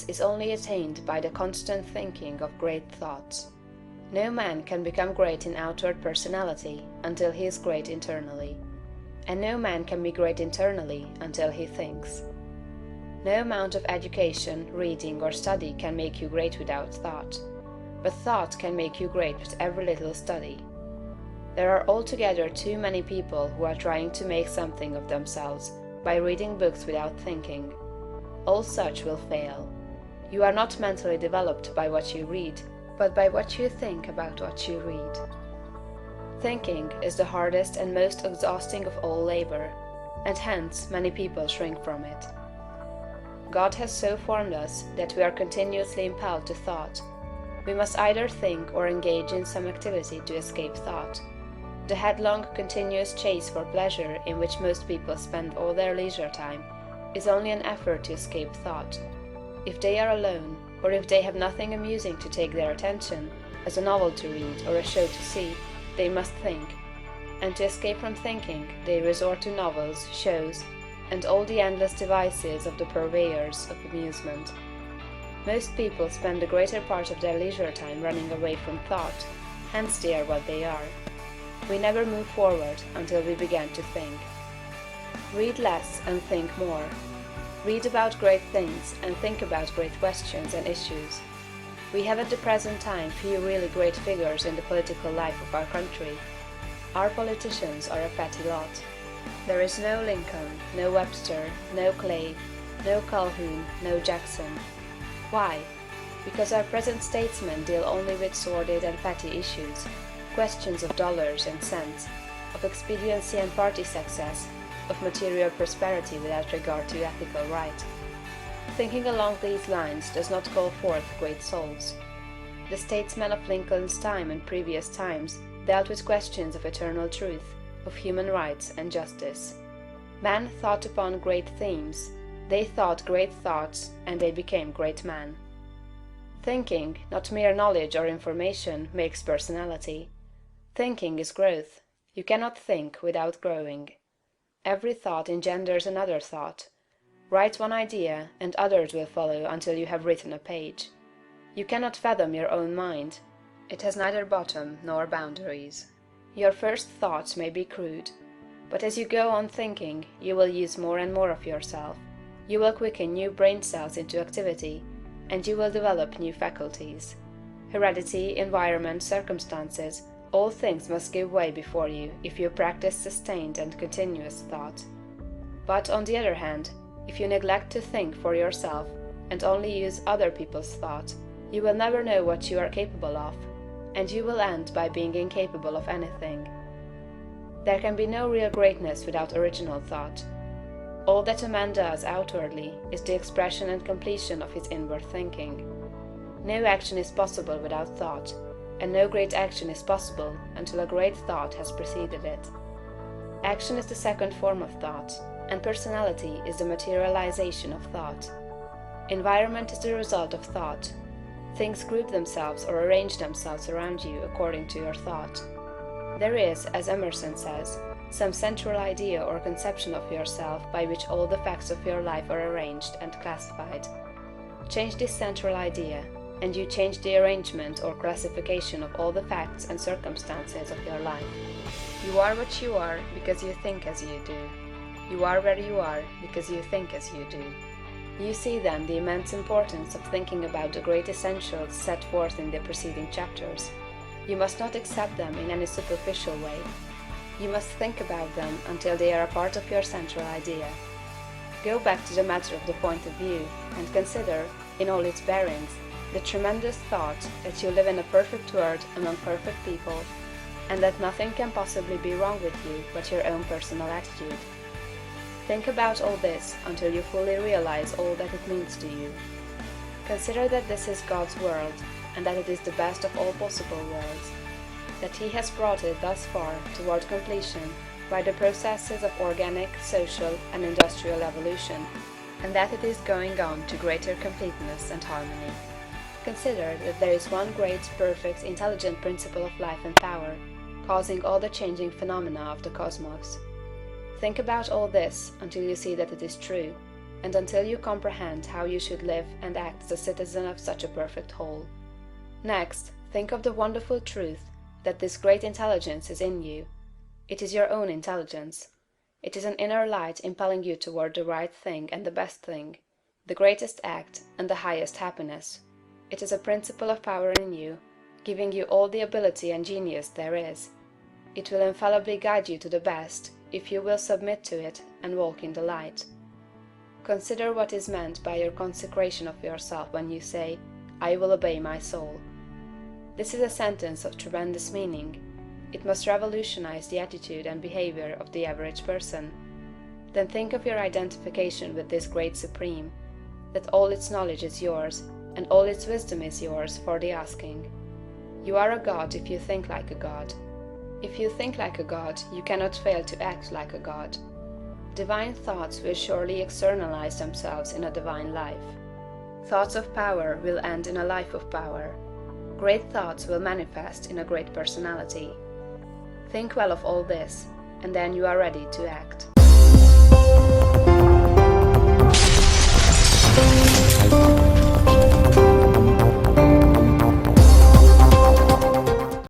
is only attained by the constant thinking of great thoughts. No man can become great in outward personality until he is great internally. And no man can be great internally until he thinks. No amount of education, reading, or study can make you great without thought, but thought can make you great with every little study. There are altogether too many people who are trying to make something of themselves by reading books without thinking. All such will fail. You are not mentally developed by what you read, but by what you think about what you read. Thinking is the hardest and most exhausting of all labor, and hence many people shrink from it. God has so formed us that we are continuously impelled to thought. We must either think or engage in some activity to escape thought. The headlong, continuous chase for pleasure in which most people spend all their leisure time is only an effort to escape thought. If they are alone, or if they have nothing amusing to take their attention, as a novel to read or a show to see, they must think, and to escape from thinking they resort to novels, shows, and all the endless devices of the purveyors of amusement. Most people spend the greater part of their leisure time running away from thought, hence they are what they are. We never move forward until we begin to think. Read less and think more. Read about great things and think about great questions and issues. We have at the present time few really great figures in the political life of our country. Our politicians are a petty lot. There is no Lincoln, no Webster, no Clay, no Calhoun, no Jackson. Why? Because our present statesmen deal only with sordid and petty issues, questions of dollars and cents, of expediency and party success, of material prosperity without regard to ethical right. Thinking along these lines does not call forth great souls. The statesmen of Lincoln's time and previous times dealt with questions of eternal truth, of human rights and justice. Men thought upon great themes, they thought great thoughts, and they became great men. Thinking, not mere knowledge or information, makes personality. Thinking is growth. You cannot think without growing. Every thought engenders another thought. Write one idea, and others will follow until you have written a page. You cannot fathom your own mind. It has neither bottom nor boundaries. Your first thoughts may be crude, but as you go on thinking, you will use more and more of yourself. You will quicken new brain cells into activity, and you will develop new faculties. Heredity, environment, circumstances, all things must give way before you if you practice sustained and continuous thought. But on the other hand, if you neglect to think for yourself and only use other people's thought, you will never know what you are capable of, and you will end by being incapable of anything. There can be no real greatness without original thought. All that a man does outwardly is the expression and completion of his inward thinking. No action is possible without thought, and no great action is possible until a great thought has preceded it. Action is the second form of thought, and personality is the materialization of thought. Environment is the result of thought. Things group themselves or arrange themselves around you according to your thought. There is, as Emerson says, some central idea or conception of yourself by which all the facts of your life are arranged and classified. Change this central idea, and you change the arrangement or classification of all the facts and circumstances of your life. You are what you are because you think as you do. You are where you are because you think as you do. You see then the immense importance of thinking about the great essentials set forth in the preceding chapters. You must not accept them in any superficial way. You must think about them until they are a part of your central idea. Go back to the matter of the point of view, and consider, in all its bearings, the tremendous thought that you live in a perfect world among perfect people, and that nothing can possibly be wrong with you but your own personal attitude. Think about all this until you fully realize all that it means to you. Consider that this is God's world, and that it is the best of all possible worlds, that He has brought it thus far toward completion by the processes of organic, social, and industrial evolution, and that it is going on to greater completeness and harmony. Consider that there is one great, perfect, intelligent principle of life and power, causing all the changing phenomena of the cosmos. Think about all this until you see that it is true, and until you comprehend how you should live and act as a citizen of such a perfect whole. Next, think of the wonderful truth that this great intelligence is in you. It is your own intelligence. It is an inner light impelling you toward the right thing and the best thing, the greatest act and the highest happiness. It is a principle of power in you, giving you all the ability and genius there is. It will infallibly guide you to the best, if you will submit to it and walk in the light. Consider what is meant by your consecration of yourself when you say, "I will obey my soul." This is a sentence of tremendous meaning. It must revolutionize the attitude and behavior of the average person. Then think of your identification with this great Supreme, that all its knowledge is yours, and all its wisdom is yours for the asking. You are a god if you think like a god. If you think like a god, you cannot fail to act like a god. Divine thoughts will surely externalize themselves in a divine life. Thoughts of power will end in a life of power. Great thoughts will manifest in a great personality. Think well of all this, and then you are ready to act.